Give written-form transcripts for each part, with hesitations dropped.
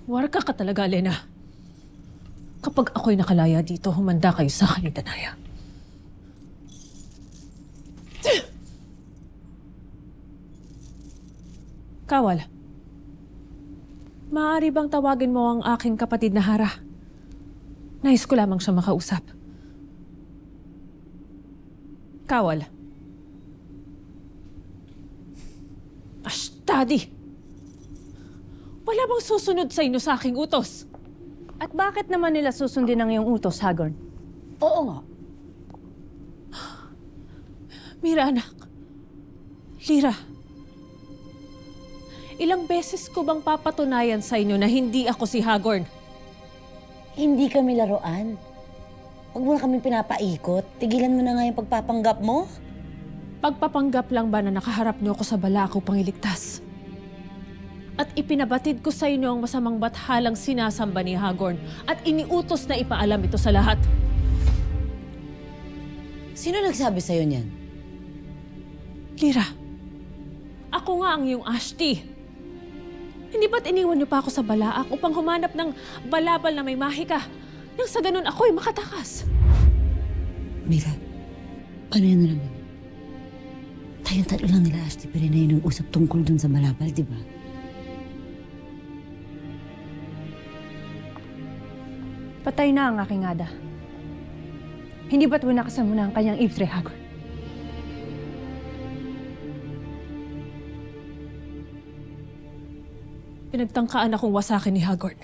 Warga ka talaga, Lena. Kapag ako'y nakalaya dito, humanda kayo sa akin ni Danaya. Kawal, maaari bang tawagin mo ang aking kapatid na Hara? Nais ko lamang siya makausap. Kawal. Ashtadi! Wala bang susunod sa inyo sa aking utos? At bakit naman nila susundin ang iyong utos, Hagorn? Oo nga. Mira, anak. Lira. Ilang beses ko bang papatunayan sa inyo na hindi ako si Hagorn? Hindi kami laruan. Huwag mo na kami pinapaikot. Tigilan mo na nga yung pagpapanggap mo. Pagpapanggap lang ba na nakaharap niyo ako sa bala ko pang iligtas? At ipinabatid ko sa inyo ang masamang bathalang sinasamba ni Hagorn at iniutos na ipaalam ito sa lahat. Sino nagsabi sa'yo niyan? Lira, ako nga ang iyong Ashti. Hindi ba't iniwan niyo pa ako sa balaak upang humanap ng balabal na may mahika nang sa ganun ako'y makatakas? Mira, ano yan na naman? Tayong tatlo lang nila, Ashti, pero na yun ang usap tungkol dun sa balabal, di ba? Patay na ang aking Ada. Hindi ba't winakasan mo na ang kanyang Iftre, Hagorn? Pinagtangkaan akong wasakin ni Hagorn.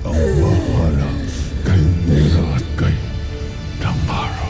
Bahala kay Mira at kay Tambara.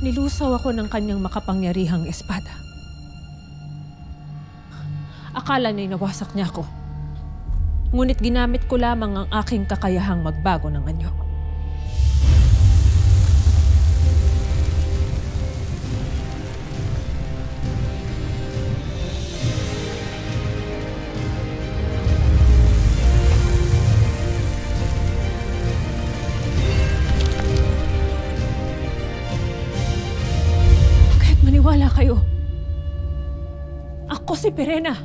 Nilusaw ako ng kanyang makapangyarihang espada. Akala niya'y nawasak niya ako. Ngunit ginamit ko lamang ang aking kakayahang magbago ng anyo. Kahit maniwala kayo, ako si Pirena.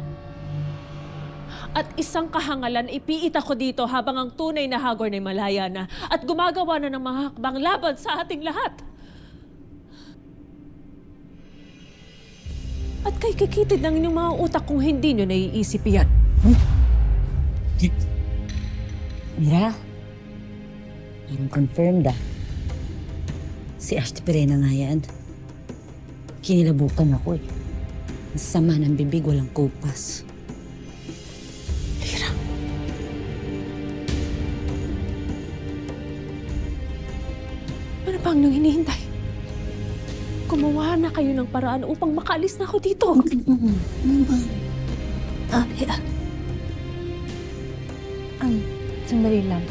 At isang kahangalan, ipiit ako dito habang ang tunay na Hagorn ay malaya na at gumagawa na ng mga hakbang laban sa ating lahat. At kay kikitid ng inyong mga utak kung hindi nyo naiisip yan. Mira, parang confirmed ah. Si Ashti Pirena nga yan. Kinilabutan ako eh. Ang sama ng bibig, walang kupas. Lira. Ano pa ang nang hinihintay? Gumawa na kayo ng paraan upang makaalis na ako dito. Ano ba? Sandali lang.